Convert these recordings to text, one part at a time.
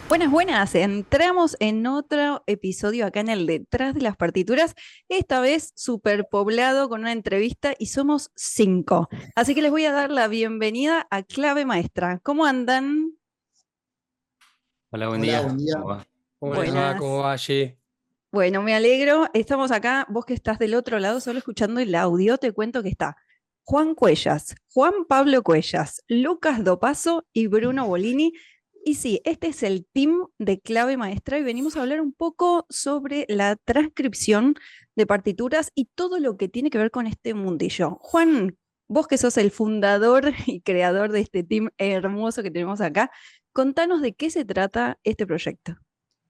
Buenas, buenas. Entramos en otro episodio acá en el Detrás de las Partituras, esta vez superpoblado con una entrevista y somos 5. Así que les voy a dar la bienvenida a Clave Maestra. ¿Cómo andan? Hola, buen Hola, buen día. día. ¿Cómo va? ¿Cómo ¿Cómo les estás? va? ¿Cómo Buenas. va allí? Bueno, me alegro. Estamos acá, vos que estás del otro lado, solo escuchando el audio, te cuento que está Juan Cuellas, Juan Pablo Cuellas, Lucas Dopazo y Bruno Bolini. Y sí, este es el team de Clave Maestra y venimos a hablar un poco sobre la transcripción de partituras y todo lo que tiene que ver con este mundillo. Juan, vos que sos el fundador y creador de este team hermoso que tenemos acá, contanos de qué se trata este proyecto.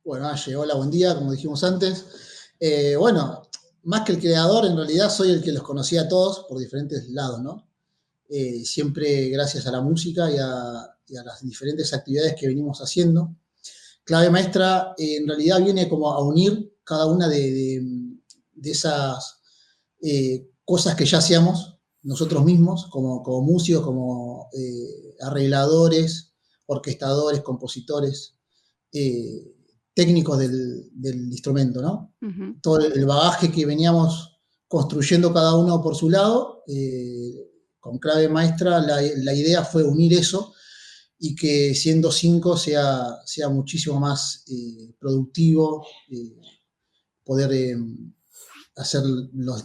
Bueno, Aye, hola, buen día, como dijimos antes. Bueno, más que el creador, en realidad soy el que los conocía a todos por diferentes lados, ¿no? Siempre gracias a la música y a las diferentes actividades que venimos haciendo. Clave Maestra en realidad viene como a unir cada una de esas cosas que ya hacíamos nosotros mismos, como músicos, como arregladores, orquestadores, compositores, eh, técnicos del instrumento, ¿no? Ujú. Todo el bagaje que veníamos construyendo cada uno por su lado, con Clave Maestra, la idea fue unir eso y que siendo 5 sea muchísimo más productivo, poder hacer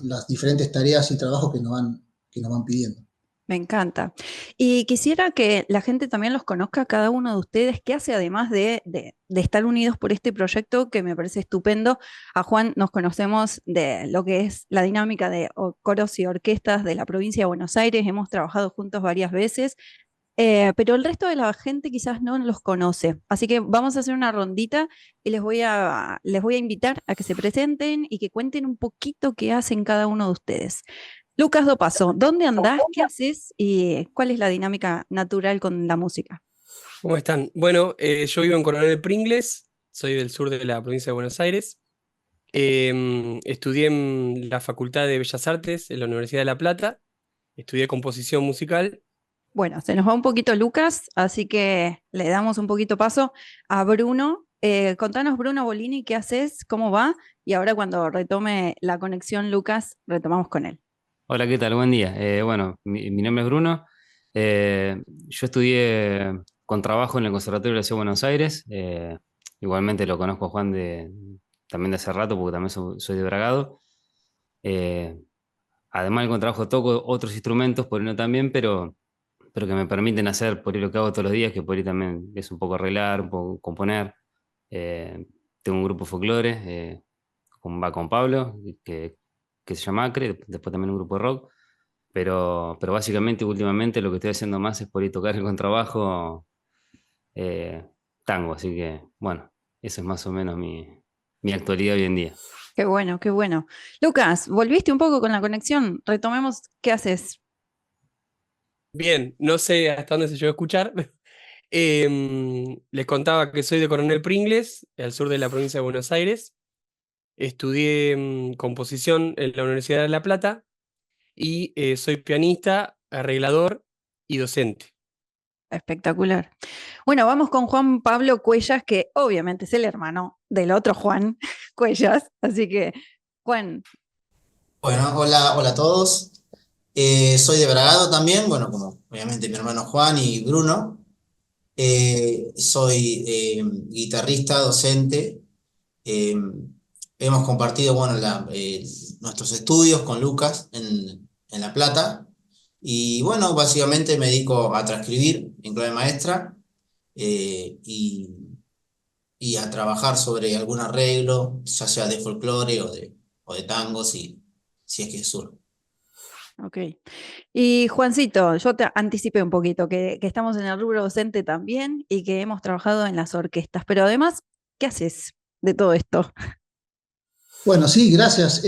las diferentes tareas y trabajos que nos van pidiendo. Me encanta. Y quisiera que la gente también los conozca, cada uno de ustedes, qué hace además de estar unidos por este proyecto que me parece estupendo. A Juan nos conocemos de lo que es la dinámica de coros y orquestas de la provincia de Buenos Aires, hemos trabajado juntos varias veces, pero el resto de la gente quizás no los conoce. Así que vamos a hacer una rondita y les voy a invitar a que se presenten y que cuenten un poquito qué hacen cada uno de ustedes. Lucas Dopazo, ¿dónde andás? ¿Qué haces? ¿Y cuál es la dinámica natural con la música? ¿Cómo están? Bueno, yo vivo en Coronel Pringles, soy del sur de la provincia de Buenos Aires. Estudié en la Facultad de Bellas Artes en la Universidad de La Plata, estudié composición musical. Bueno, se nos va un poquito Lucas, así que le damos un poquito paso a Bruno. Contanos, Bruno Bolini, ¿qué haces? ¿Cómo va? Y ahora cuando retome la conexión Lucas, retomamos con él. Hola, ¿qué tal? Buen día. Bueno, mi nombre es Bruno. Yo estudié contrabajo en el Conservatorio de la Ciudad de Buenos Aires. Igualmente lo conozco a Juan también de hace rato, porque también soy de Bragado. Eh, Además del contrabajo toco otros instrumentos, por ahí no también, pero que me permiten hacer por ahí lo que hago todos los días, que por ahí también es un poco arreglar, un poco componer. Tengo un grupo folclore, va con Pablo, que se llama Acre, después también un grupo de rock, pero básicamente últimamente lo que estoy haciendo más es por ahí tocar el contrabajo, eh, tango, así que bueno, eso es más o menos mi actualidad hoy en día. Qué bueno, qué bueno. Lucas, volviste un poco con la conexión. Retomemos, ¿qué haces? Bien, no sé hasta dónde se llegó a escuchar. Les contaba que soy de Coronel Pringles, al sur de la provincia de Buenos Aires. Estudié composición en la Universidad de La Plata y soy pianista, arreglador y docente. Espectacular. Bueno, vamos con Juan Pablo Cuellas, que obviamente es el hermano del otro Juan Cuellas. Así que, Juan, Bueno, hola, hola a todos. Soy de Bragado también, bueno, como obviamente mi hermano Juan y Bruno. Soy guitarrista, docente. Eh, Hemos compartido, bueno, nuestros estudios con Lucas en La Plata. Y bueno, básicamente me dedico a transcribir en clave maestra eh, y, y a trabajar sobre algún arreglo, ya sea de folclore o de tango, si es que surge. ok. Y Juancito, yo te anticipé un poquito que estamos en el rubro docente también y que hemos trabajado en las orquestas, pero además, ¿qué haces de todo esto? Bueno, sí, gracias.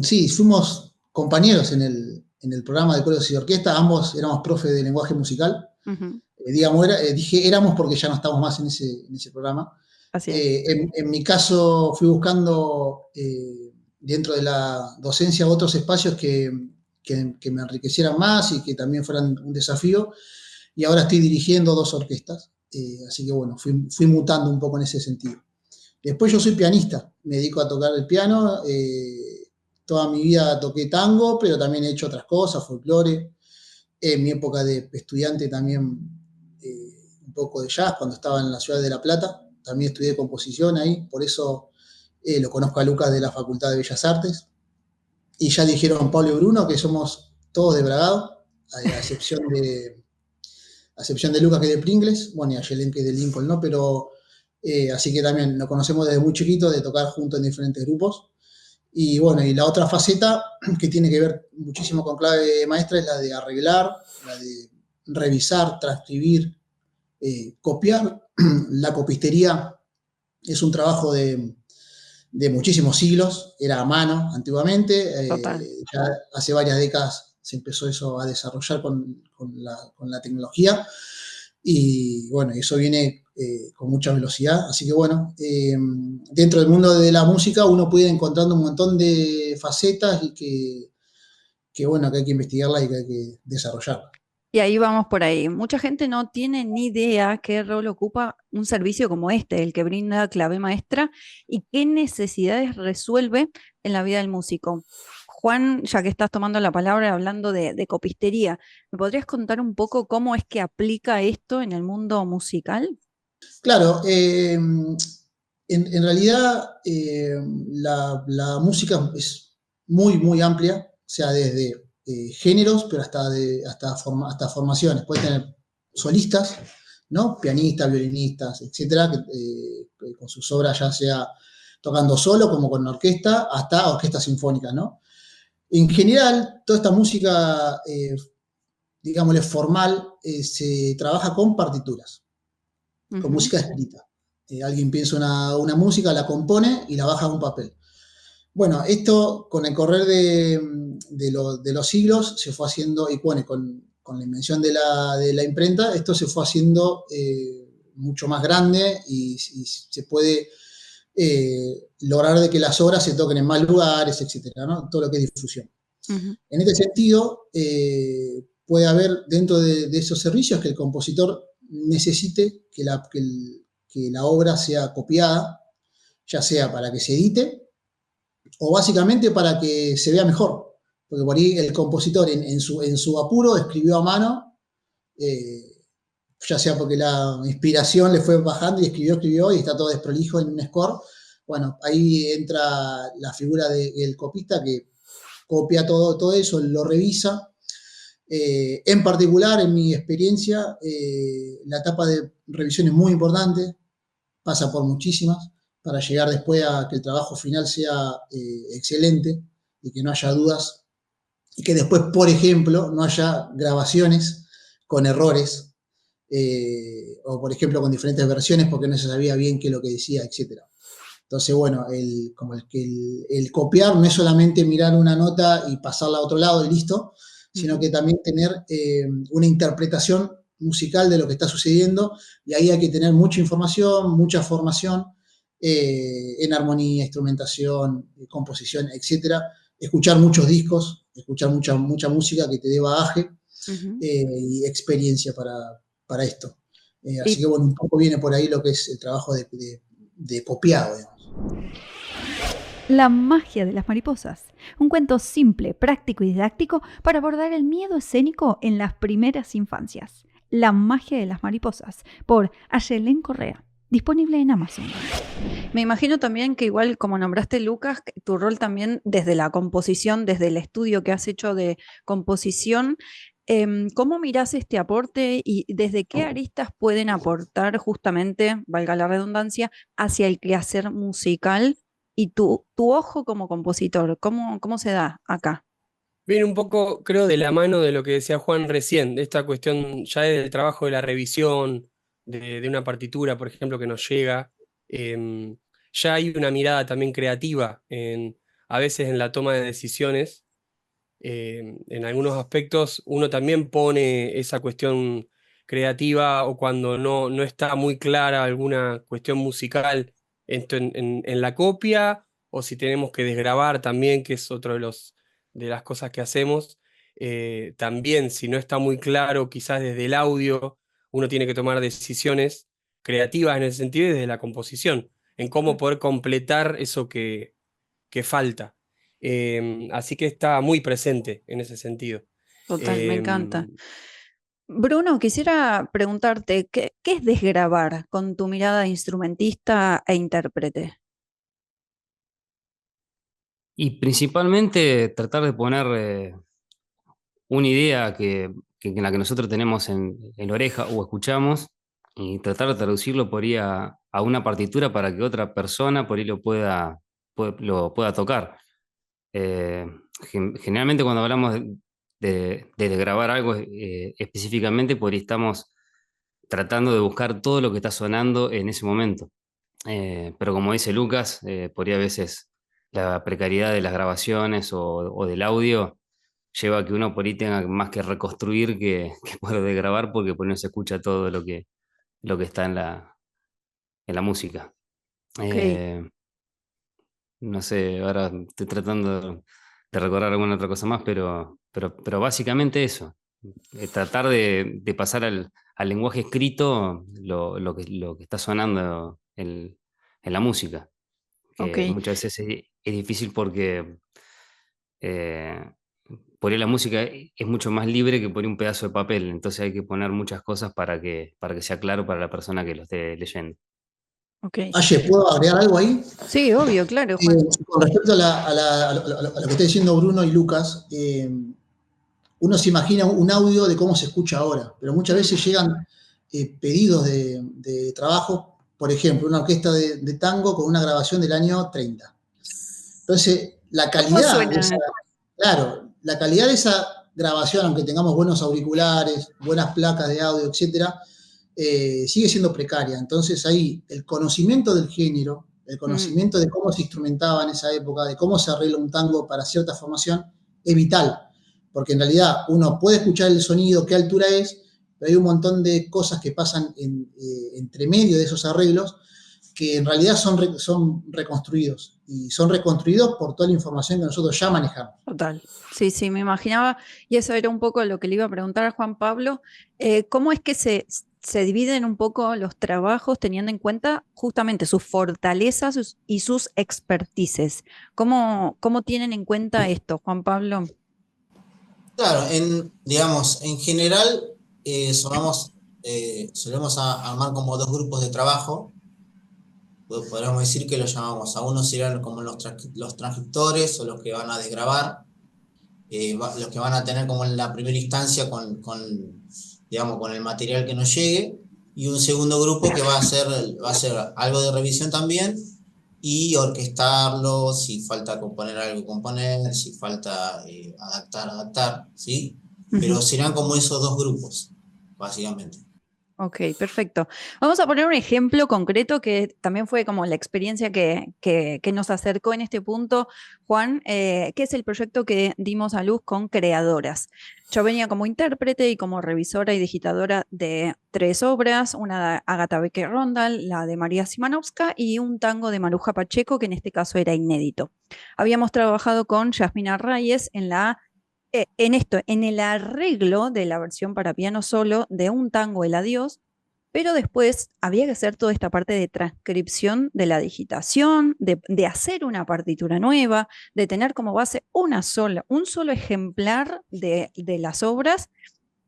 Sí, fuimos compañeros en el programa de coros y orquesta, ambos éramos profe de lenguaje musical. Ujú, Digamos, dije éramos porque ya no estamos más en ese programa. así es. En mi caso fui buscando dentro de la docencia otros espacios que me enriquecieran más y que también fueran un desafío. Y ahora estoy dirigiendo dos orquestas. Así que bueno, fui mutando un poco en ese sentido. Después yo soy pianista, me dedico a tocar el piano. Toda mi vida toqué tango, pero también he hecho otras cosas, folclore. En mi época de estudiante también un poco de jazz, cuando estaba en la ciudad de La Plata. También estudié composición ahí, por eso lo conozco a Lucas de la Facultad de Bellas Artes. Y ya dijeron Pablo y Bruno que somos todos de Bragado, a excepción de Lucas que es de Pringles, bueno, y a Yelen que es de Lincoln, ¿no? Pero así que también nos conocemos desde muy chiquitos, de tocar juntos en diferentes grupos. Y bueno, y la otra faceta que tiene que ver muchísimo con clave maestra es la de arreglar, la de revisar, transcribir, copiar. La copistería es un trabajo de muchísimos siglos, era a mano antiguamente, Total. ya hace varias décadas se empezó eso a desarrollar con la tecnología, y bueno, eso viene con mucha velocidad, así que bueno, dentro del mundo de la música uno puede ir encontrando un montón de facetas y bueno, que hay que investigarlas y que hay que desarrollarlas. Y ahí vamos por ahí. Mucha gente no tiene ni idea qué rol ocupa un servicio como este, el que brinda clave maestra, y qué necesidades resuelve en la vida del músico. Juan, ya que estás tomando la palabra hablando de copistería, ¿me podrías contar un poco cómo es que aplica esto en el mundo musical? Claro, en realidad la música es muy, muy amplia, o sea, desde géneros, pero hasta formaciones. Puede tener solistas, ¿no? Pianistas, violinistas, etcétera, que con sus obras ya sea tocando solo como con orquesta, hasta orquestas sinfónicas, ¿no? En general, toda esta música, digámosle, formal, se trabaja con partituras, con Ujú. música escrita. Alguien piensa una música, la compone y la baja a un papel. Bueno, esto con el correr de los siglos se fue haciendo, y bueno, con la invención de la imprenta, esto se fue haciendo mucho más grande, y se puede lograr de que las obras se toquen en más lugares, etcétera, ¿no? Todo lo que es difusión. Ujú. En este sentido, puede haber dentro de esos servicios que el compositor necesite que la obra sea copiada, ya sea para que se edite o básicamente para que se vea mejor. Porque por ahí el compositor en su apuro escribió a mano, eh, ya sea porque la inspiración le fue bajando y escribió y está todo desprolijo en un score. Bueno, ahí entra la figura del copista que copia todo eso, lo revisa. En particular, en mi experiencia, la etapa de revisión es muy importante, pasa por muchísimas, para llegar después a que el trabajo final sea excelente y que no haya dudas, y que después, por ejemplo, no haya grabaciones con errores, o por ejemplo con diferentes versiones porque no se sabía bien qué es lo que decía, etc. Entonces, bueno, el copiar no es solamente mirar una nota y pasarla a otro lado y listo, sino que también tener una interpretación musical de lo que está sucediendo, y ahí hay que tener mucha información, mucha formación en armonía, instrumentación, composición, etcétera. Escuchar muchos discos, escuchar mucha música que te dé bagaje Ujú. y experiencia para esto. Así Y que bueno, un poco viene por ahí lo que es el trabajo de copiado, digamos. La magia de las mariposas. Un cuento simple, práctico y didáctico para abordar el miedo escénico en las primeras infancias. La magia de las mariposas, por Ayelen Correa. Disponible en Amazon. me imagino también que igual como nombraste Lucas, que tu rol también desde la composición, desde el estudio que has hecho de composición, ¿cómo mirás este aporte y desde qué aristas pueden aportar justamente, valga la redundancia, hacia el quehacer musical y tu ojo como compositor? ¿Cómo se da acá? Viene un poco, creo, de la mano de lo que decía Juan recién, de esta cuestión ya del trabajo de la revisión, de una partitura, por ejemplo, que nos llega. Ya hay una mirada también creativa a veces en la toma de decisiones. En algunos aspectos uno también pone esa cuestión creativa, o cuando no está muy clara alguna cuestión musical en la copia, o si tenemos que desgrabar también, que es otro de las cosas que hacemos. También si no está muy claro quizás desde el audio, uno tiene que tomar decisiones creativas en ese sentido y desde la composición, en cómo poder completar eso que falta. Así que está muy presente en ese sentido. Total, me encanta. Em, Bruno, quisiera preguntarte, ¿qué es desgravar con tu mirada de instrumentista e intérprete? Y principalmente tratar de poner una idea en la que nosotros tenemos en la oreja o escuchamos y tratar de traducirlo por ahí a una partitura para que otra persona por ahí lo pueda tocar. Eh, Generalmente cuando hablamos de grabar algo específicamente, por ahí estamos tratando de buscar todo lo que está sonando en ese momento. Pero como dice Lucas, por ahí a veces la precariedad de las grabaciones o del audio lleva a que uno por ahí tenga más que reconstruir que poder grabar porque por ahí no se escucha todo lo que está en la música. Ok, Eh, no sé, ahora estoy tratando de recordar alguna otra cosa más, pero básicamente eso. Tratar de pasar al lenguaje escrito lo que está sonando en la música, ok. que muchas veces es difícil porque eh, por ahí la música es mucho más libre que por ahí un pedazo de papel, entonces hay que poner muchas cosas para que sea claro para la persona que lo esté leyendo. Ok. Aye, ¿puedo agregar algo ahí? Sí, obvio, claro, Juan. Con respecto a lo que está diciendo Bruno y Lucas, uno se imagina un audio de cómo se escucha ahora, pero muchas Mm, veces llegan pedidos de trabajo, por ejemplo, una orquesta de tango con una grabación del año 30. Entonces, la ¿Cómo calidad de esa, suena? claro, la calidad de esa grabación, aunque tengamos buenos auriculares, buenas placas de audio, etcétera, sigue siendo precaria. Entonces ahí el conocimiento del género, el Mm, conocimiento de cómo se instrumentaba en esa época, de cómo se arregla un tango para cierta formación, es vital. Porque en realidad uno puede escuchar el sonido, qué altura es, pero hay un montón de cosas que pasan entre medio de esos arreglos que en realidad son reconstruidos. Y son reconstruidos por toda la información que nosotros ya manejamos. total. Sí, sí, me imaginaba. Y eso era un poco lo que le iba a preguntar a Juan Pablo. ¿Cómo es que se dividen un poco los trabajos teniendo en cuenta justamente sus fortalezas y sus expertices? ¿Cómo tienen en cuenta esto, Juan Pablo? Claro, digamos, en general solemos armar como dos grupos de trabajo. Podríamos decir que los llamamos, a unos serían como los transcriptores o los que van a desgrabar, los que van a tener como en la primera instancia digamos, con el material que nos llegue, y un segundo grupo que va a hacer algo de revisión también y orquestarlo, si falta componer algo, componer, si falta adaptar, ¿sí? Ujú. Pero serán como esos dos grupos, básicamente. Ok, perfecto. Vamos a poner un ejemplo concreto que también fue como la experiencia que nos acercó en este punto, Juan, que es el proyecto que dimos a luz con Creadoras. Yo venía como intérprete y como revisora y digitadora de 3 obras, una de Agatha Becker Rondal, la de María Simanowska y un tango de Maruja Pacheco, que en este caso era inédito. Habíamos trabajado con Yasmina Reyes en esto, en el arreglo de la versión para piano solo de un tango, El Adiós, pero después había que hacer toda esta parte de transcripción de la digitación, de hacer una partitura nueva, de tener como base un solo ejemplar de las obras.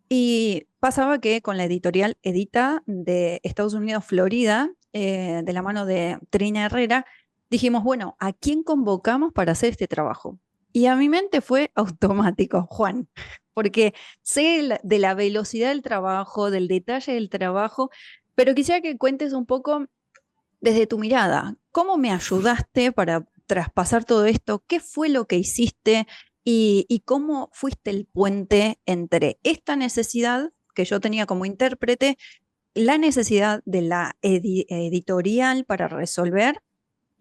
Y pasaba que con la editorial Edita de Estados Unidos, Florida, de la mano de Trina Herrera, dijimos, bueno, ¿a quién convocamos para hacer este trabajo? Y a mi mente fue automático, Juan, porque sé de la velocidad del trabajo, del detalle del trabajo, pero quisiera que cuentes un poco desde tu mirada, ¿cómo me ayudaste para traspasar todo esto? ¿Qué fue lo que hiciste? Y cómo fuiste el puente entre esta necesidad que yo tenía como intérprete, la necesidad de la editorial para resolver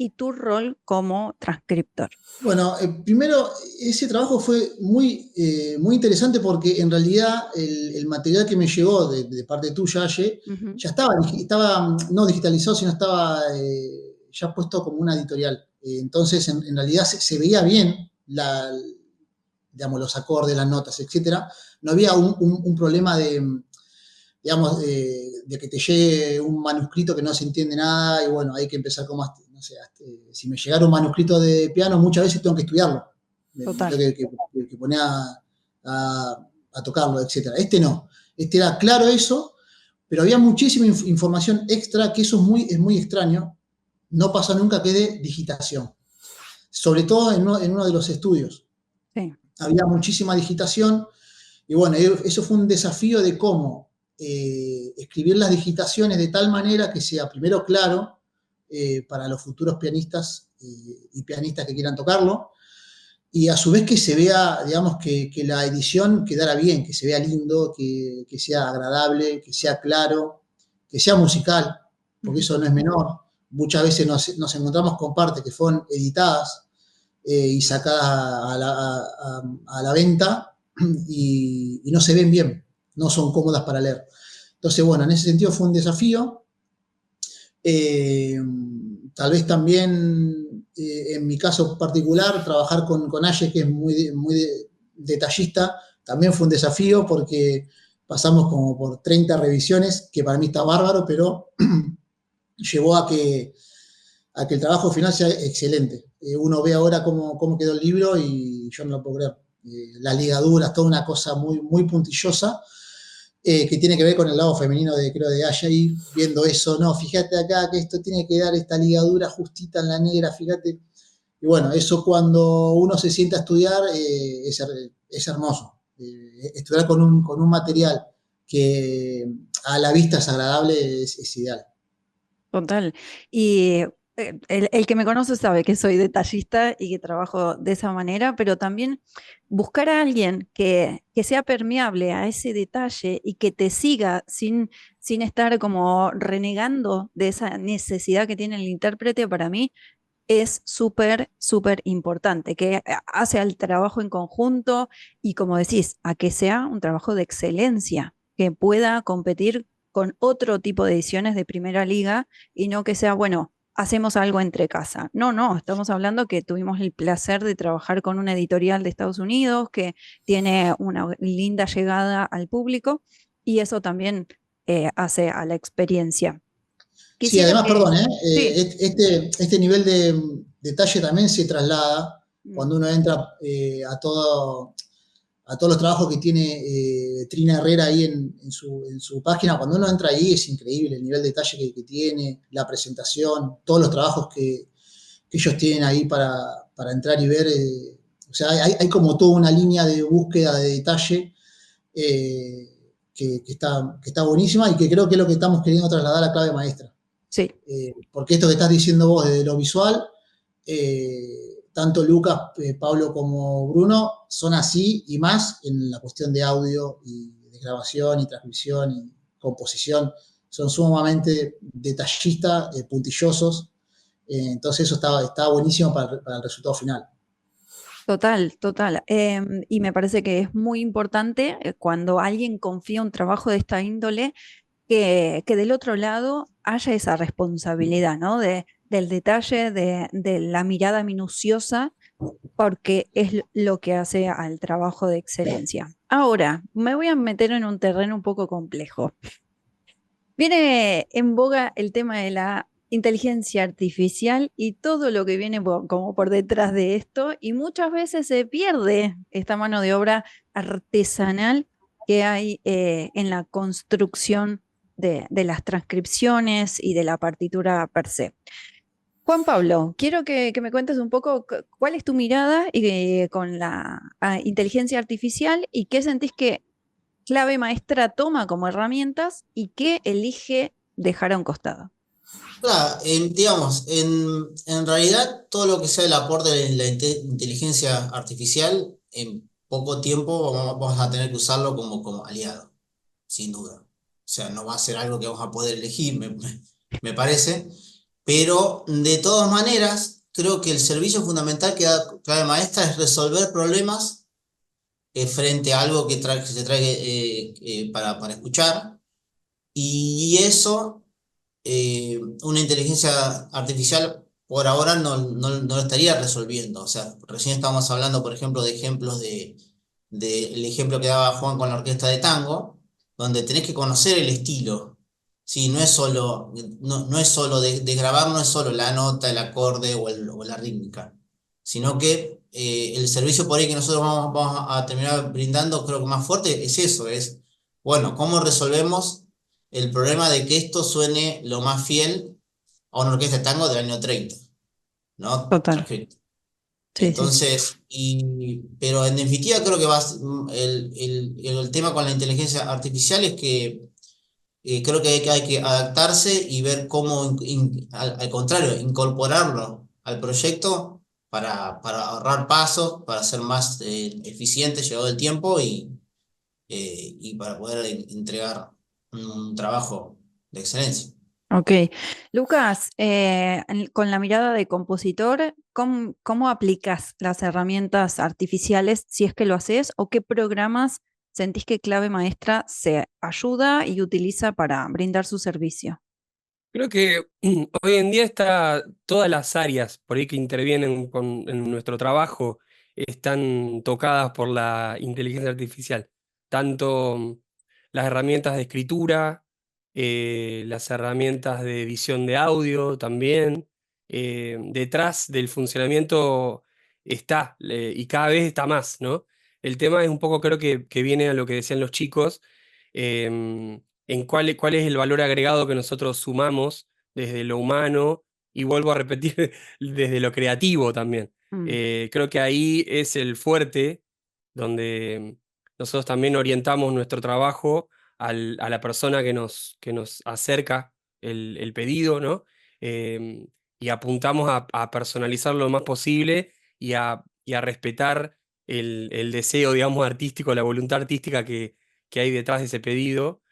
y tu rol como transcriptor. Bueno, primero, ese trabajo fue muy interesante porque en realidad el material que me llegó de parte tuya, Aye, Ujú. ya estaba no digitalizado, sino estaba ya puesto como una editorial. Entonces, en realidad se veía bien digamos, los acordes, las notas, etcétera. No había un problema digamos, de que te llegue un manuscrito que no se entiende nada y bueno, hay que empezar como, no sé, si me llegara un manuscrito de piano, muchas veces tengo que estudiarlo, me Total. tengo que poner a tocarlo, etc. Este no, este era claro eso, pero había muchísima información extra, que eso es muy extraño, no pasa nunca, que de digitación, sobre todo en uno de los estudios. Sí. Había muchísima digitación y bueno, eso fue un desafío de cómo escribir las digitaciones de tal manera que sea primero claro para los futuros pianistas y pianistas que quieran tocarlo, y a su vez que se vea, digamos, que la edición quedara bien, que se vea lindo, que sea agradable, que sea claro, que sea musical, porque eso no es menor. Muchas veces nos encontramos con partes que fueron editadas y sacadas a la venta y no se ven bien, no son cómodas para leer. Entonces, bueno, en ese sentido fue un desafío. Tal vez también, en mi caso particular, trabajar con Aye, que es muy detallista, también fue un desafío porque pasamos como por 30 revisiones, que para mí está bárbaro, pero llevó a que el trabajo final sea excelente. Uno ve ahora cómo quedó el libro y yo no lo puedo creer. Las ligaduras, toda una cosa muy puntillosa, que tiene que ver con el lado femenino creo, de Aya, y viendo eso, no, fíjate acá que esto tiene que dar esta ligadura justita en la negra, fíjate. Y bueno, eso cuando uno se sienta a estudiar es hermoso. Estudiar con un material que a la vista es agradable es ideal. Total. Y el que me conoce sabe que soy detallista y que trabajo de esa manera, pero también buscar a alguien que sea permeable a ese detalle y que te siga sin estar como renegando de esa necesidad que tiene el intérprete, para mí es súper, súper importante, que hace al trabajo en conjunto y, como decís, a que sea un trabajo de excelencia, que pueda competir con otro tipo de ediciones de primera liga y no que sea, bueno, hacemos algo entre casa. No, no, estamos hablando que tuvimos el placer de trabajar con una editorial de Estados Unidos que tiene una linda llegada al público y eso también hace a la experiencia. Sí, Quisiera además, que... perdón, Sí. este nivel de detalle también se traslada Mm. cuando uno entra a todos los trabajos que tiene Trina Herrera ahí en su página. Cuando uno entra ahí es increíble el nivel de detalle que tiene, la presentación, todos los trabajos que ellos tienen ahí para entrar y ver. O sea, hay como toda una línea de búsqueda de detalle eh, que está buenísima y que creo que es lo que estamos queriendo trasladar a Clave Maestra. Sí. Porque esto que estás diciendo vos desde lo visual, tanto Lucas, Pablo como Bruno son así y más en la cuestión de audio y de grabación y transmisión y composición. Son sumamente detallistas, puntillosos. Entonces eso está buenísimo para el resultado final. Total, total. Y me parece que es muy importante cuando alguien confía un trabajo de esta índole, que del otro lado haya esa responsabilidad, ¿no? Del detalle, de la mirada minuciosa, porque es lo que hace al trabajo de excelencia. Ahora, me voy a meter en un terreno un poco complejo. Viene en boga el tema de la inteligencia artificial y todo lo que viene como por detrás de esto, y muchas veces se pierde esta mano de obra artesanal que hay en la construcción de las transcripciones y de la partitura per se. Juan Pablo, quiero que me cuentes un poco cuál es tu mirada con la inteligencia artificial y qué sentís que Clave Maestra toma como herramientas y qué elige dejar a un costado. Claro, digamos, en realidad todo lo que sea el aporte de la inteligencia artificial, en poco tiempo vamos a tener que usarlo como aliado, sin duda. O sea, no va a ser algo que vamos a poder elegir, me parece, pero de todas maneras, creo que el servicio fundamental que da Clave Maestra es resolver problemas frente a algo que se trae para escuchar, y eso una inteligencia artificial por ahora no lo estaría resolviendo. O sea, recién estábamos hablando, por ejemplo, de ejemplos el ejemplo que daba Juan con la orquesta de tango. donde tenés que conocer el estilo. Sí, no es solo de grabar, no es solo la nota, el acorde o la rítmica, sino que el servicio por ahí que nosotros vamos a terminar brindando, creo que más fuerte, es eso, bueno, ¿cómo resolvemos el problema de que esto suene lo más fiel a una orquesta de tango del año 30, ¿no? Total. Sí, sí. Entonces, pero en definitiva creo que el tema con la inteligencia artificial es que creo que hay que adaptarse y ver cómo, al contrario, incorporarlo al proyecto para ahorrar pasos, para ser más eficiente, llevado el tiempo y para poder entregar un trabajo de excelencia. Ok. Lucas, con la mirada de compositor, ¿cómo aplicas las herramientas artificiales si es que lo haces o qué programas sentís que Clave Maestra se ayuda y utiliza para brindar su servicio? Creo que hoy en día todas las áreas por ahí que intervienen en nuestro trabajo están tocadas por la inteligencia artificial. Tanto las herramientas de escritura, las herramientas de edición de audio también. Detrás del funcionamiento está, y cada vez está más, ¿no? El tema es un poco, creo que viene a lo que decían los chicos, en cuál es el valor agregado que nosotros sumamos desde lo humano y vuelvo a repetir, desde lo creativo también. Mm, Creo que ahí es el fuerte donde nosotros también orientamos nuestro trabajo a la persona que nos acerca el pedido, ¿no? Y apuntamos a personalizar lo más posible y a respetar el deseo, digamos, artístico, la voluntad artística que hay detrás de ese pedido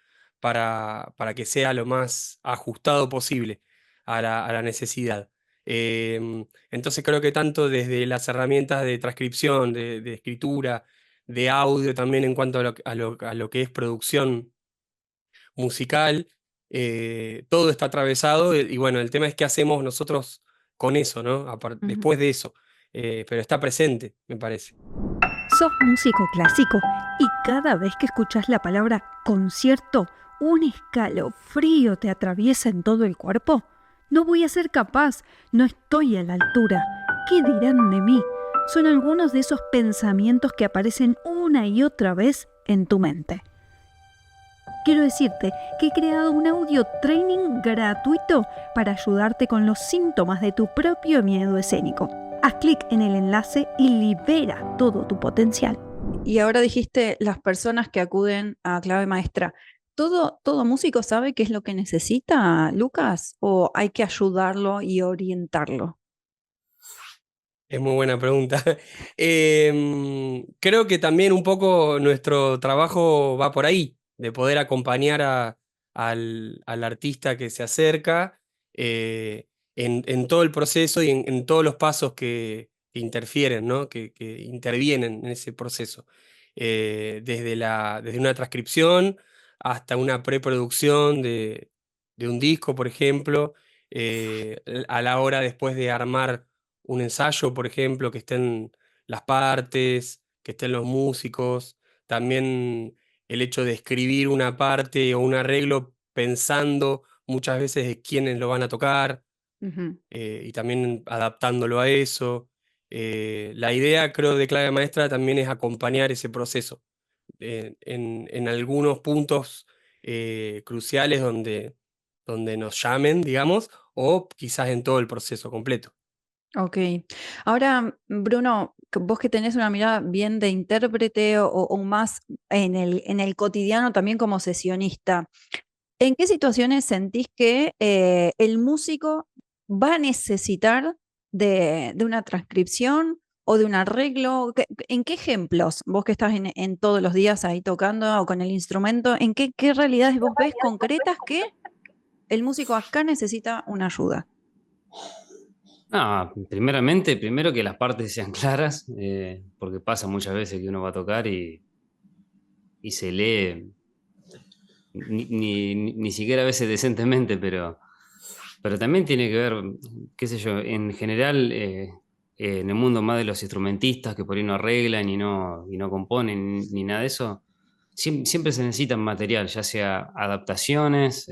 para que sea lo más ajustado posible a la necesidad. Entonces creo que tanto desde las herramientas de transcripción, de escritura, de audio también en cuanto a lo que es producción musical, todo está atravesado y bueno, el tema es qué hacemos nosotros con eso, ¿no? ujú. Después de eso. Pero está presente, me parece. Sos músico clásico y cada vez que escuchas la palabra concierto, un escalofrío te atraviesa en todo el cuerpo. No voy a ser capaz, no estoy a la altura. ¿Qué dirán de mí? Son algunos de esos pensamientos que aparecen una y otra vez en tu mente. Quiero decirte que he creado un audio training gratuito para ayudarte con los síntomas de tu propio miedo escénico. Haz clic en el enlace y libera todo tu potencial. Y ahora dijiste las personas que acuden a Clave Maestra. ¿Todo músico sabe qué es lo que necesita, Lucas? ¿O hay que ayudarlo y orientarlo? Es muy buena pregunta. Creo que también un poco nuestro trabajo va por ahí, de poder acompañar al artista que se acerca en todo el proceso y en todos los pasos que interfieren, ¿no? Que intervienen en ese proceso. Desde una transcripción hasta una preproducción de un disco, por ejemplo, a la hora después de armar un ensayo, por ejemplo, que estén las partes, que estén los músicos, también el hecho de escribir una parte o un arreglo pensando muchas veces de quiénes lo van a tocar Ujú. y también adaptándolo a eso. La idea, creo, de Clave Maestra también es acompañar ese proceso en algunos puntos cruciales donde nos llamen, digamos, o quizás en todo el proceso completo. Ok. Ahora, Bruno, vos que tenés una mirada bien de intérprete o más en el cotidiano también como sesionista, ¿en qué situaciones sentís que el músico va a necesitar de una transcripción o de un arreglo? ¿En qué ejemplos, vos que estás en todos los días ahí tocando o con el instrumento, en qué realidades vos ves concretas que el músico acá necesita una ayuda? No, primero que las partes sean claras, porque pasa muchas veces que uno va a tocar y se lee, ni siquiera a veces decentemente, pero también tiene que ver, qué sé yo, en general, en el mundo más de los instrumentistas que por ahí no arreglan y no componen ni nada de eso, siempre se necesita material, ya sea adaptaciones,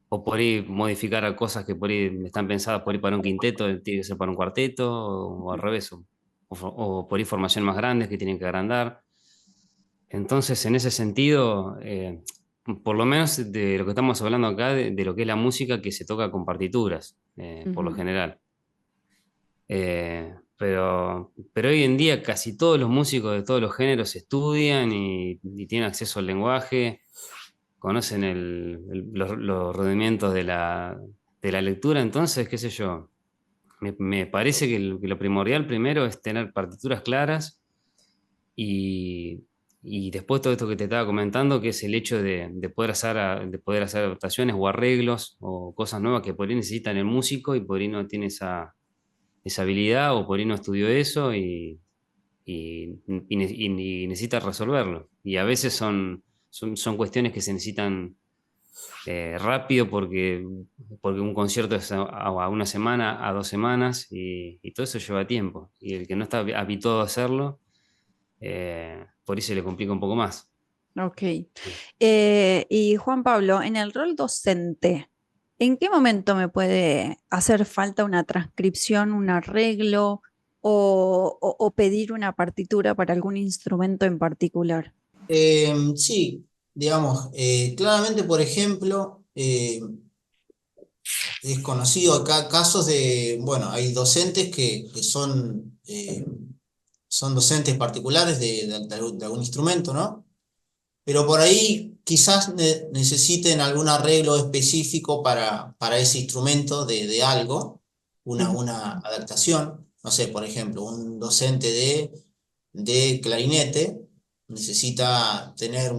o por ahí modificar a cosas que por ahí están pensadas por ahí para un quinteto, tiene que ser para un cuarteto, o al revés, o por ahí formaciones más grandes que tienen que agrandar. Entonces, en ese sentido, por lo menos de lo que estamos hablando acá, de lo que es la música que se toca con partituras, por lo Ujú. general. Pero hoy en día casi todos los músicos de todos los géneros estudian y tienen acceso al lenguaje, conocen los rudimentos de la lectura, entonces, qué sé yo, me parece que lo primordial primero es tener partituras claras y, y después todo esto que te estaba comentando, que es el hecho de poder hacer adaptaciones o arreglos o cosas nuevas que por ahí necesitan el músico y por ahí no tiene esa habilidad o por ahí no estudió eso y necesita resolverlo. Y a veces son cuestiones que se necesitan rápido porque un concierto es a una semana, a 2 semanas y todo eso lleva tiempo. Y el que no está habituado a hacerlo, por ahí se le complica un poco más. Ok. Y Juan Pablo, en el rol docente, ¿en qué momento me puede hacer falta una transcripción, un arreglo o pedir una partitura para algún instrumento en particular? Sí, digamos, claramente, por ejemplo, es conocido acá casos de, bueno, hay docentes que son docentes particulares de algún instrumento, ¿no? Pero por ahí quizás necesiten algún arreglo específico para ese instrumento de algo, Ujú. una adaptación. No sé, por ejemplo, un docente de clarinete necesitaría tener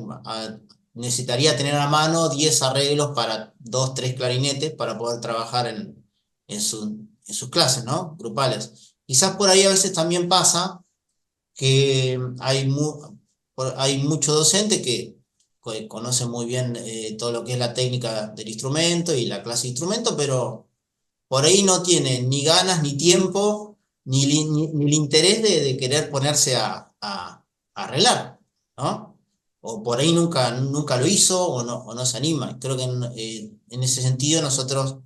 a mano 10 arreglos para 2, 3 clarinetes para poder trabajar en sus clases, ¿no? Grupales. Quizás por ahí a veces también pasa que hay muchos docentes que conocen muy bien todo lo que es la técnica del instrumento y la clase de instrumento, pero por ahí no tienen ni ganas, ni tiempo, ni el interés de querer ponerse a arreglar, ¿no? O por ahí nunca lo hizo o no se anima. Creo que en ese sentido nosotros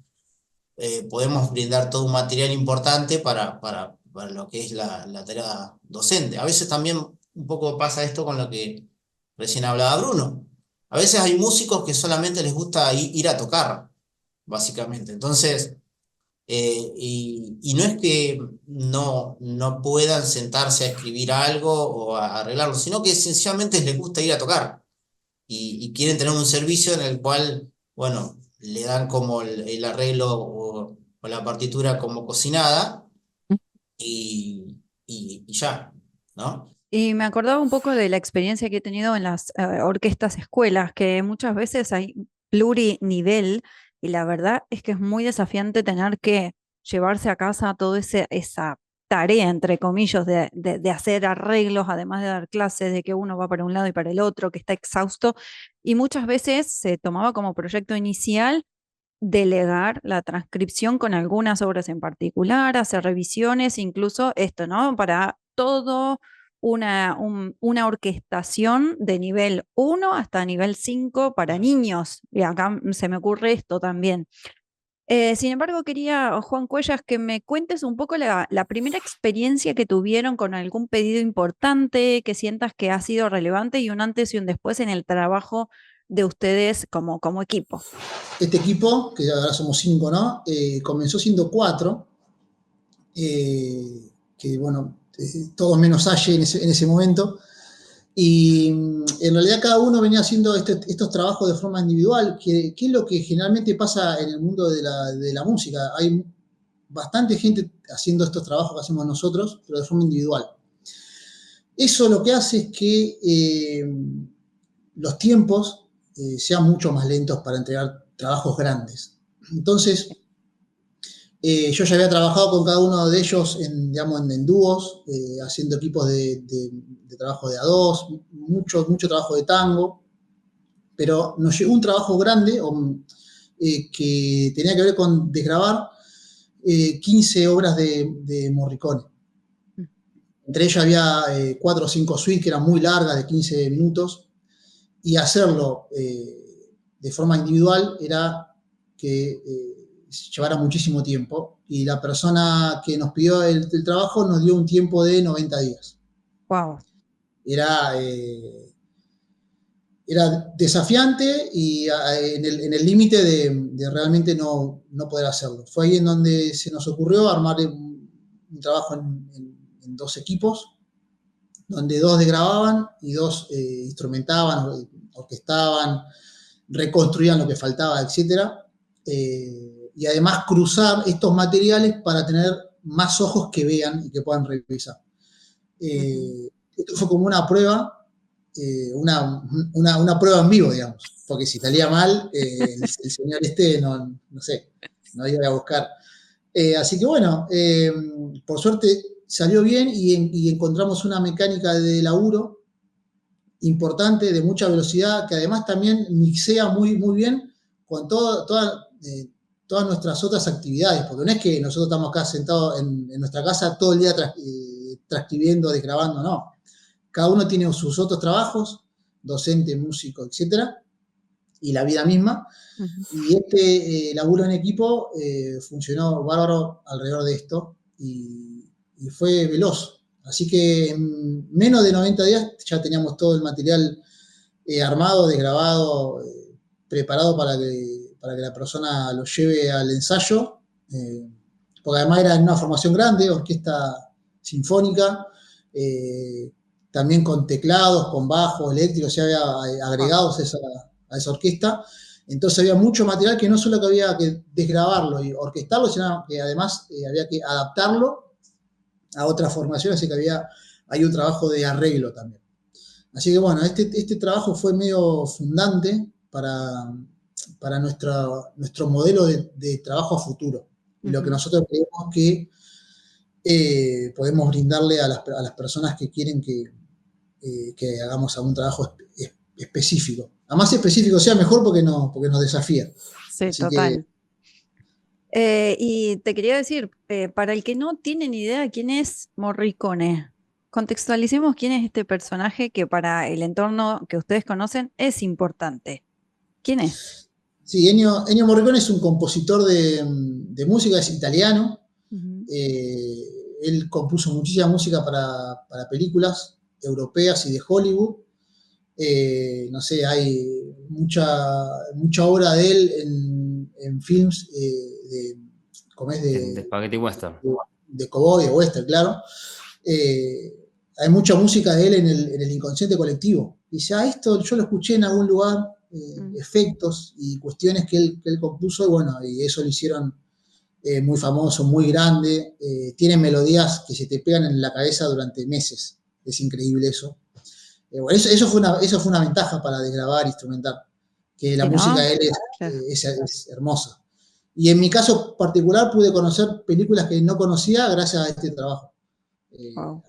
podemos brindar todo un material importante para lo que es la tarea docente. A veces también un poco pasa esto con lo que recién hablaba Bruno. A veces hay músicos que solamente les gusta ir a tocar, básicamente. Entonces, y no es que no puedan sentarse a escribir algo o a arreglarlo, sino que sencillamente les gusta ir a tocar y quieren tener un servicio en el cual, bueno, le dan como el arreglo o la partitura como cocinada y ya, ¿no? Y me acordaba un poco de la experiencia que he tenido en las orquestas escuelas, que muchas veces hay plurinivel y la verdad es que es muy desafiante tener que llevarse a casa toda esa tarea, entre comillas, de hacer arreglos, además de dar clases, de que uno va para un lado y para el otro, que está exhausto. Y muchas veces se tomaba como proyecto inicial delegar la transcripción con algunas obras en particular, hacer revisiones, incluso esto, ¿no? Para todo una orquestación de nivel 1 hasta nivel 5 para niños. Y acá se me ocurre esto también. Sin embargo, quería, Juan Cuellas, que me cuentes un poco la primera experiencia que tuvieron con algún pedido importante, que sientas que ha sido relevante y un antes y un después en el trabajo de ustedes como equipo. Este equipo, que ahora somos 5, ¿no? Comenzó siendo 4, que bueno, todos menos Aye en ese momento. Y en realidad cada uno venía haciendo estos trabajos de forma individual, que es lo que generalmente pasa en el mundo de la música. Hay bastante gente haciendo estos trabajos que hacemos nosotros, pero de forma individual. Eso lo que hace es que los tiempos sean mucho más lentos para entregar trabajos grandes. Entonces, yo ya había trabajado con cada uno de ellos en dúos, haciendo equipos de trabajo de a dos, mucho trabajo de tango, pero nos llegó un trabajo grande que tenía que ver con desgravar 15 obras de Morricone. Entre ellas había 4 o 5 suites que eran muy largas, de 15 minutos, y hacerlo de forma individual era que llevara muchísimo tiempo, y la persona que nos pidió el trabajo nos dio un tiempo de 90 días. Wow. Era desafiante y en el límite de realmente no poder hacerlo. Fue ahí en donde se nos ocurrió armar un trabajo en 2 equipos, donde 2 grababan y 2 instrumentaban, orquestaban, reconstruían lo que faltaba, etc. Y además cruzar estos materiales para tener más ojos que vean y que puedan revisar. Esto fue como una prueba, una prueba en vivo, digamos, porque si salía mal, el señor no sé, no iba a buscar. Así que bueno, por suerte salió bien y encontramos una mecánica de laburo importante, de mucha velocidad, que además también mixea muy, muy bien con todas nuestras otras actividades, porque no es que nosotros estamos acá sentados en nuestra casa todo el día transcribiendo, desgrabando, no. Cada uno tiene sus otros trabajos, docente, músico, etc., y la vida misma. Y este laburo en equipo funcionó bárbaro alrededor de esto y fue veloz. Así que en menos de 90 días ya teníamos todo el material armado, desgrabado, preparado para que la persona lo lleve al ensayo, porque además era en una formación grande, orquesta sinfónica, también con teclados, con bajos, eléctricos, ya había agregados a esa orquesta. Entonces había mucho material que no solo que había que desgrabarlo y orquestarlo, sino que además había que adaptarlo a otras formaciones, así que hay un trabajo de arreglo también. Así que bueno, este trabajo fue medio fundante para nuestro modelo de trabajo a futuro. Y lo que nosotros creemos que podemos brindarle a las personas que quieren que hagamos algún trabajo específico. A más específico sea mejor porque nos desafía. Sí, Así total. Y te quería decir, para el que no tiene ni idea quién es Morricone, contextualicemos quién es este personaje que para el entorno que ustedes conocen es importante. ¿Quién es? Sí, Ennio Morricone es un compositor de música, es italiano. Él compuso muchísima música para películas europeas y de Hollywood. No sé, hay mucha obra de él en films de Spaghetti Western. De cowboy, de western, claro. Hay mucha música de él en el inconsciente colectivo. Dice, esto yo lo escuché en algún lugar, efectos y cuestiones que él compuso, y bueno, y eso lo hicieron muy famoso, muy grande. Tiene melodías que se te pegan en la cabeza durante meses. Es increíble eso. Bueno, eso fue una ventaja para desgrabar, instrumentar, que la música de él es hermosa. Y en mi caso particular pude conocer películas que no conocía gracias a este trabajo.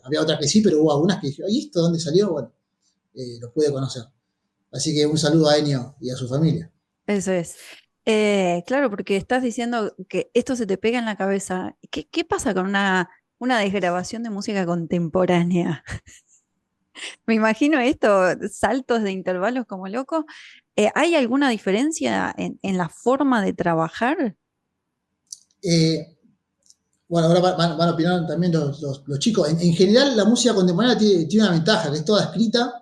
Había otras que sí, pero hubo algunas que dije, ¿y esto dónde salió? Bueno, los pude conocer. Así que un saludo a Ennio y a su familia. Eso es. Claro, porque estás diciendo que esto se te pega en la cabeza. ¿Qué pasa con una desgrabación de música contemporánea? Me imagino esto, saltos de intervalos como loco. ¿Hay alguna diferencia en la forma de trabajar? Bueno, ahora van a opinar también los chicos. En general, la música contemporánea tiene una ventaja, que es toda escrita.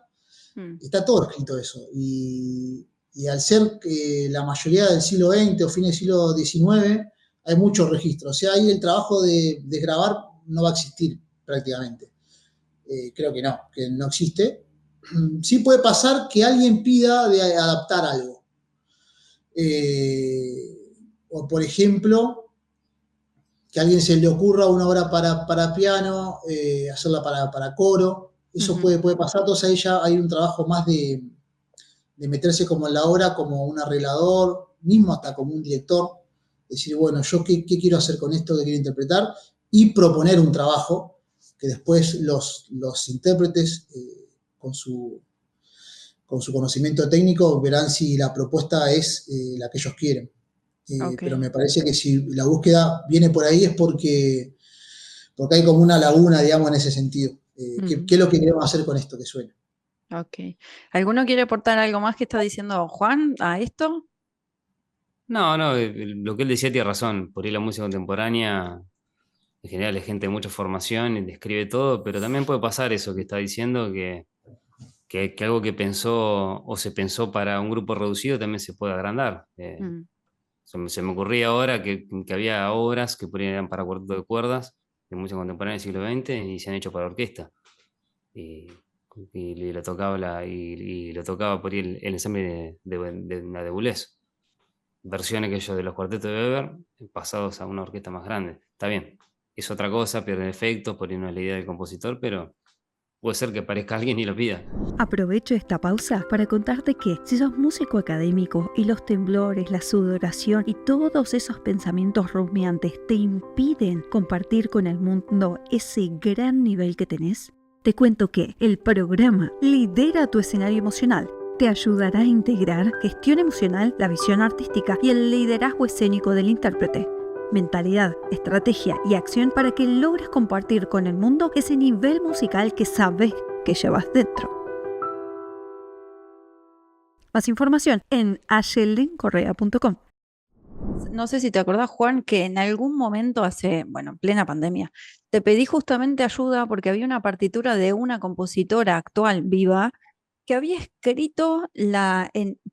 Está todo escrito eso. Y al ser que la mayoría del siglo XX o fines del siglo XIX, hay muchos registros. O sea, ahí el trabajo de grabar no va a existir prácticamente. Creo que no existe. Sí puede pasar que alguien pida de adaptar algo. O por ejemplo, que a alguien se le ocurra una obra para piano, hacerla para coro. Eso puede pasar. Entonces ahí ya hay un trabajo más de meterse como en la obra, como un arreglador, mismo hasta como un director. Decir, bueno, yo qué quiero hacer con esto, qué quiero interpretar, y proponer un trabajo que después los intérpretes, con su conocimiento técnico, verán si la propuesta es la que ellos quieren. Pero me parece que si la búsqueda viene por ahí es porque hay como una laguna, digamos, en ese sentido. ¿Qué es lo que queremos hacer con esto que suena? Ok. ¿Alguno quiere aportar algo más que está diciendo Juan a esto? No, no, lo que él decía tiene razón. Por ahí la música contemporánea, en general, es gente de mucha formación y describe todo, pero también puede pasar eso que está diciendo, que algo que pensó o se pensó para un grupo reducido también se puede agrandar. Mm. Se me ocurría ahora que había obras que por ahí eran para cuarteto de cuerdas de música contemporánea del siglo XX y se han hecho para orquesta. Y, y lo tocaba por ahí el ensamble de Boulez. Versiones que yo de los cuartetos de Weber pasados a una orquesta más grande. Está bien, es otra cosa, pierden efectos, por ahí no es la idea del compositor, pero puede ser que aparezca alguien y lo pida. Aprovecho esta pausa para contarte que si sos músico académico y los temblores, la sudoración y todos esos pensamientos rumiantes te impiden compartir con el mundo ese gran nivel que tenés, te cuento que el programa Lidera tu escenario emocional te ayudará a integrar gestión emocional, la visión artística y el liderazgo escénico del intérprete. Mentalidad, estrategia y acción para que logres compartir con el mundo ese nivel musical que sabes que llevas dentro. Más información en ayeldencorrea.com. No sé si te acordás, Juan, que en algún momento en plena pandemia, te pedí justamente ayuda porque había una partitura de una compositora actual viva que había escrito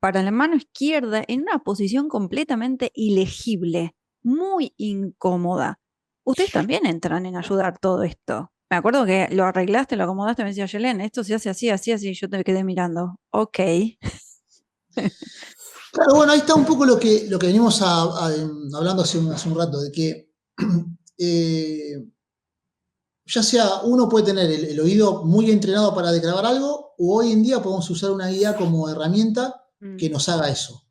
para la mano izquierda en una posición completamente ilegible, muy incómoda. Ustedes también entran en ayudar todo esto. Me acuerdo que lo arreglaste, lo acomodaste, me decía, Yelén, esto se hace así, así, así, y yo te quedé mirando. Ok. Claro, bueno, ahí está un poco lo que venimos hablando hace un rato, de que ya sea uno puede tener el oído muy entrenado para grabar algo, o hoy en día podemos usar una guía como herramienta que nos haga eso.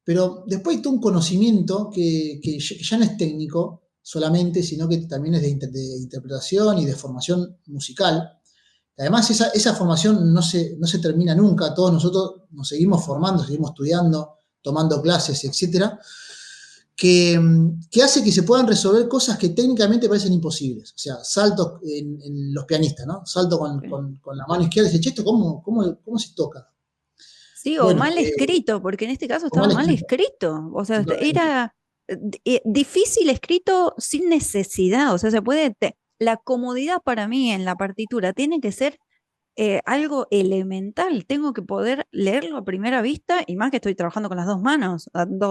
Pero después hay todo un conocimiento que ya no es técnico solamente, sino que también es de interpretación y de formación musical. Además, esa formación no se termina nunca. Todos nosotros nos seguimos formando, seguimos estudiando, tomando clases, etcétera, que hace que se puedan resolver cosas que técnicamente parecen imposibles. O sea, saltos en los pianistas, ¿no? Salto con la mano izquierda y dice, che, ¿esto cómo se toca? Sí, o Bueno, mal escrito, porque en este caso o estaba mal mal escrito, escrito. O sea, totalmente. era difícil escrito sin necesidad. O sea, la comodidad para mí en la partitura tiene que ser algo elemental. Tengo que poder leerlo a primera vista y más que estoy trabajando con las dos manos,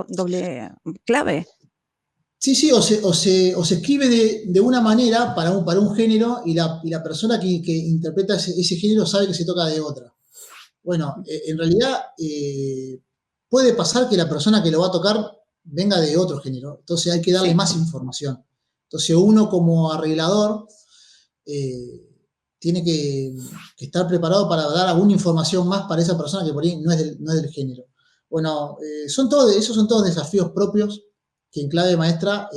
doble clave. Sí, o se escribe de una manera para un género y la persona que interpreta ese género sabe que se toca de otra. Bueno, en realidad puede pasar que la persona que lo va a tocar venga de otro género, entonces hay que darle Sí. más información. Entonces uno como arreglador tiene que estar preparado para dar alguna información más para esa persona que por ahí no es del género. Bueno, esos son todos desafíos propios que en clave maestra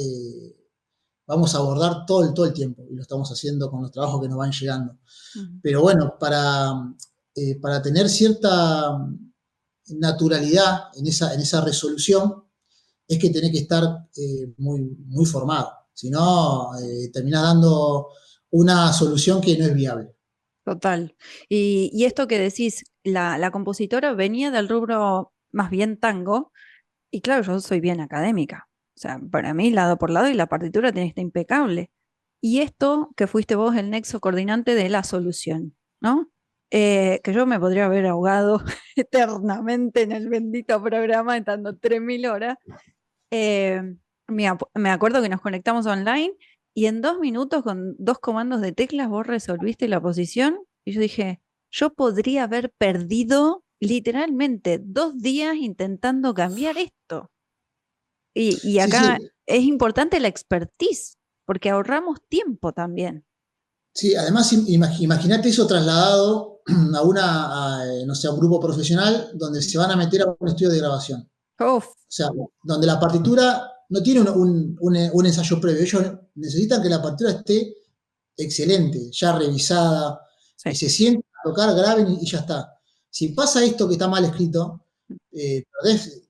vamos a abordar todo el tiempo y lo estamos haciendo con los trabajos que nos van llegando. Pero bueno, para tener cierta naturalidad en esa resolución es que tenés que estar muy, muy formado. Si no, terminás dando una solución que no es viable. Total. Y esto que decís, la compositora venía del rubro más bien tango, y claro, yo soy bien académica. O sea, para mí, lado por lado, y la partitura tiene que estar impecable. Y esto que fuiste vos el nexo coordinante de la solución, ¿no? Que yo me podría haber ahogado eternamente en el bendito programa, estando 3000 horas. Eh, me acuerdo que nos conectamos online y en 2 minutos con 2 comandos de teclas vos resolviste la posición y yo dije, yo podría haber perdido literalmente 2 días intentando cambiar esto. Y Sí, acá sí, es importante la expertise porque ahorramos tiempo también. sí. Además, imagínate eso trasladado no sé, a un grupo profesional donde se van a meter a un estudio de grabación. Uf, O sea, donde la partitura no tiene un ensayo previo. Ellos necesitan que la partitura esté excelente, ya revisada, que sí. se sienten a tocar, graben y ya está. Si pasa esto que está mal escrito, perdés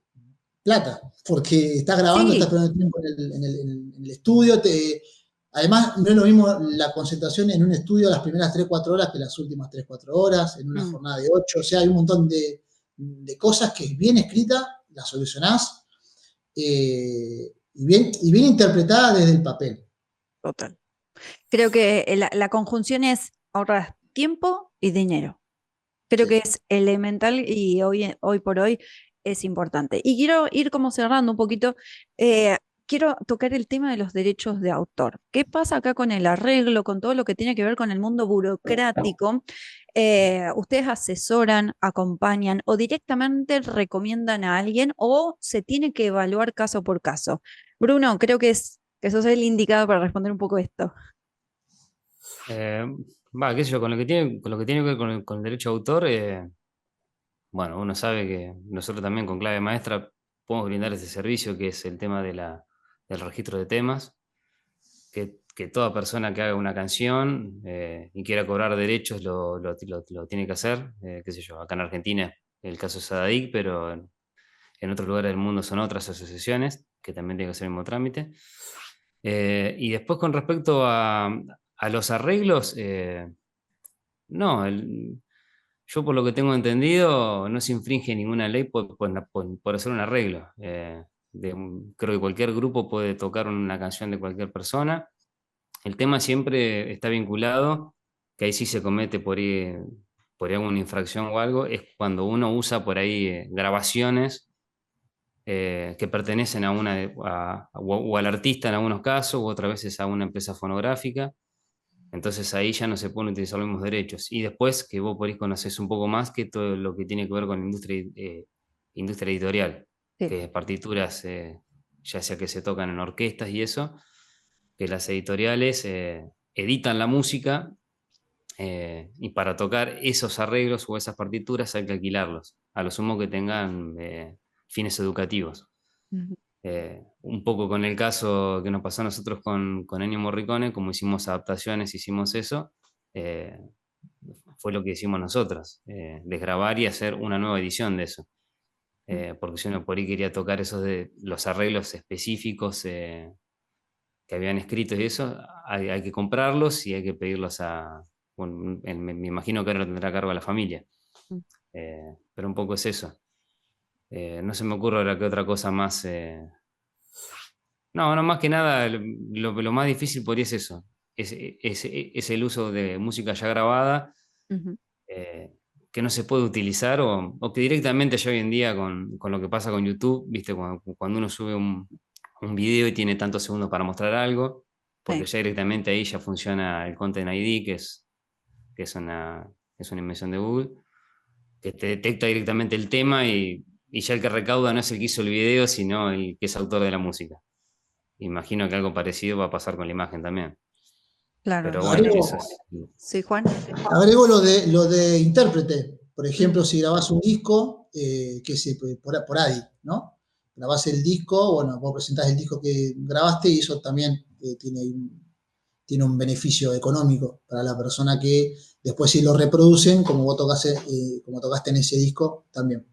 plata, porque estás grabando, estás Sí, perdiendo tiempo en el estudio, Además, no es lo mismo la concentración en un estudio las primeras 3-4 horas que las últimas 3-4 horas, en una jornada de 8. O sea, hay un montón de cosas que bien escrita, las solucionás, y bien interpretada desde el papel. Total. Creo que la conjunción es ahorrar tiempo y dinero. Creo Sí. que es elemental y hoy por hoy es importante. Y quiero ir como cerrando un poquito. Quiero tocar el tema de los derechos de autor. ¿Qué pasa acá con el arreglo, con todo lo que tiene que ver con el mundo burocrático? ¿Ustedes asesoran, acompañan o directamente recomiendan a alguien o se tiene que evaluar caso por caso? Bruno, creo que sos el indicado para responder un poco esto. Qué sé yo, con lo que tiene que ver con el derecho de autor, bueno, uno sabe que nosotros también con Clave Maestra podemos brindar ese servicio que es el tema del registro de temas, que toda persona que haga una canción y quiera cobrar derechos lo tiene que hacer, qué sé yo, acá en Argentina el caso es Sadadic, pero en otros lugares del mundo son otras asociaciones que también tienen que hacer el mismo trámite. Y después con respecto a los arreglos, no, yo por lo que tengo entendido no se infringe ninguna ley por hacer un arreglo. Creo que cualquier grupo puede tocar una canción de cualquier persona. El tema siempre está vinculado, que ahí sí se comete por ahí alguna infracción o algo, es cuando uno usa por ahí grabaciones que pertenecen o al artista en algunos casos, u otras veces a una empresa fonográfica. Entonces ahí ya no se pueden utilizar los mismos derechos. Y después que vos por ahí conocés un poco más que todo lo que tiene que ver con la industria editorial, Sí. que es partituras, ya sea que se tocan en orquestas y eso, que las editoriales editan la música y para tocar esos arreglos o esas partituras hay que alquilarlos, a lo sumo que tengan fines educativos. Ujú. Un poco con el caso que nos pasó a nosotros con Ennio Morricone, como hicimos adaptaciones, hicimos eso, eh, fue lo que hicimos nosotros, desgrabar y hacer una nueva edición de eso. Porque si uno por ahí quería tocar esos de los arreglos específicos que habían escrito y eso, hay que comprarlos y hay que pedirlos bueno, me imagino que ahora lo tendrá a cargo la familia. Pero un poco es eso. No se me ocurre ahora qué otra cosa más. No, más que nada, lo más difícil podría ser eso. Es el uso de música ya grabada, Ujú. que no se puede utilizar o que directamente ya hoy en día con lo que pasa con YouTube, viste, cuando uno sube un video y tiene tantos segundos para mostrar algo, porque Sí. ya directamente ahí ya funciona el Content ID, que es una invención de Google, que te detecta directamente el tema y ya el que recauda no es el que hizo el video, sino el que es autor de la música. Imagino que algo parecido va a pasar con la imagen también. Claro. Pero bueno, Agrego, eso es. Sí, Juan. agrego lo de intérprete. Por ejemplo, Mm. si grabás un disco, que es por ADI, ¿no? Grabás el disco, bueno, vos presentás el disco que grabaste y eso también tiene un beneficio económico para la persona que después si lo reproducen, como tocaste en ese disco, también.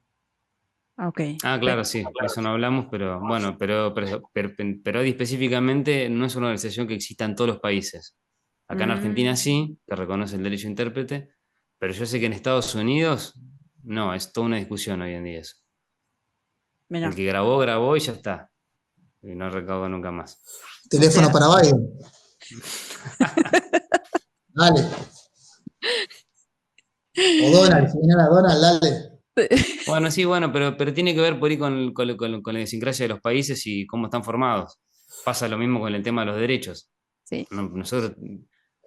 Ok. Claro, sí, de eso no hablamos, pero bueno, pero ADI específicamente no es una organización que exista en todos los países. Acá en Argentina sí, que reconoce el derecho a intérprete, pero yo sé que en Estados Unidos no, es toda una discusión hoy en día eso. El Mira. que grabó, grabó y ya está. Y no recauda nunca más. O Teléfono sea, para Biden. Dale. O Donald, si viene a Donald, dale. Bueno, sí, bueno, pero tiene que ver por ahí con la idiosincrasia de los países y cómo están formados. Pasa lo mismo con el tema de los derechos. sí.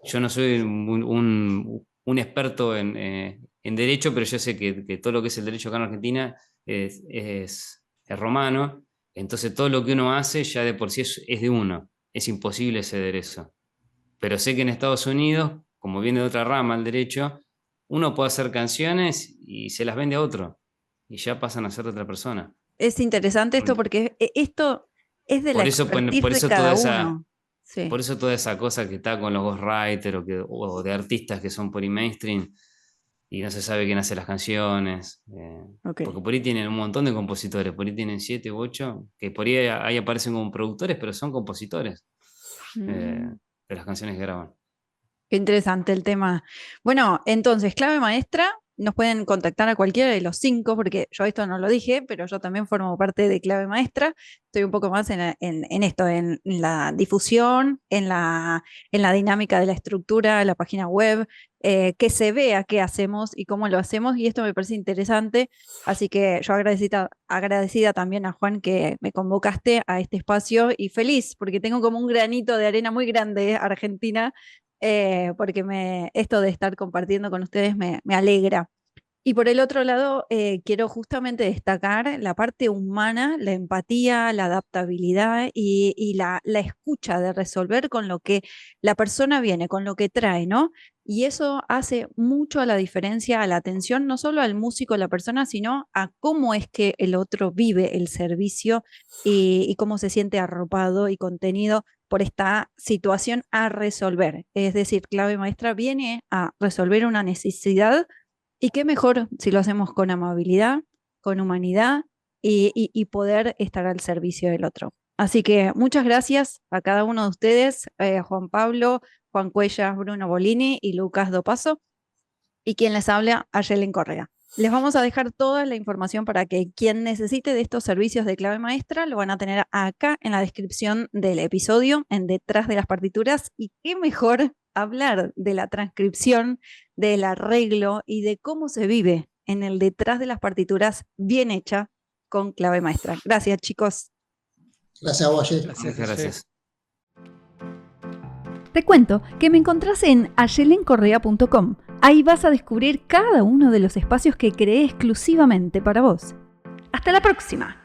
Yo no soy un experto en derecho, pero yo sé que todo lo que es el derecho acá en Argentina es romano, entonces todo lo que uno hace ya de por sí es de uno, es imposible ceder eso. Pero sé que en Estados Unidos, como viene de otra rama el derecho, uno puede hacer canciones y se las vende a otro, y ya pasan a ser de otra persona. Es interesante esto porque esto es de la Por eso, expertise por de eso toda cada esa, uno. Sí. por eso toda esa cosa que está con los ghostwriters o de artistas que son por ahí mainstream y no se sabe quién hace las canciones. Ok. Porque por ahí tienen un montón de compositores, por ahí tienen 7 u 8, que por ahí aparecen como productores, pero son compositores. Mm. las canciones que graban. Qué interesante el tema. Bueno, entonces, clave maestra, nos pueden contactar a cualquiera de los 5, porque yo esto no lo dije, pero yo también formo parte de clave maestra. Estoy un poco más en esto, en la difusión, en la dinámica de la estructura, la página web, que se vea qué hacemos y cómo lo hacemos, y esto me parece interesante. Así que yo agradecida también a Juan que me convocaste a este espacio, y feliz, porque tengo como un granito de arena muy grande, Argentina, porque esto de estar compartiendo con ustedes me alegra. Y por el otro lado, quiero justamente destacar la parte humana, la empatía, la adaptabilidad y la escucha de resolver con lo que la persona viene, con lo que trae, ¿no? Y eso hace mucho a la diferencia, a la atención, no solo al músico, la persona, sino a cómo es que el otro vive el servicio y cómo se siente arropado y contenido por esta situación a resolver. Es decir, clave maestra viene a resolver una necesidad, y qué mejor si lo hacemos con amabilidad, con humanidad y poder estar al servicio del otro. Así que muchas gracias a cada uno de ustedes, Juan Pablo, Juan Cuellas, Bruno Bolini y Lucas Dopaso, y quien les habla, Ayelen Correa. Les vamos a dejar toda la información para que quien necesite de estos servicios de clave maestra lo van a tener acá en la descripción del episodio, en detrás de las partituras. Y qué mejor hablar de la transcripción, del arreglo y de cómo se vive en el detrás de las partituras bien hecha con clave maestra. Gracias, chicos. Gracias a vos, Ayelen. Gracias. Gracias. Te cuento que me encontrás en ayelencorrea.com. Ahí vas a descubrir cada uno de los espacios que creé exclusivamente para vos. ¡Hasta la próxima!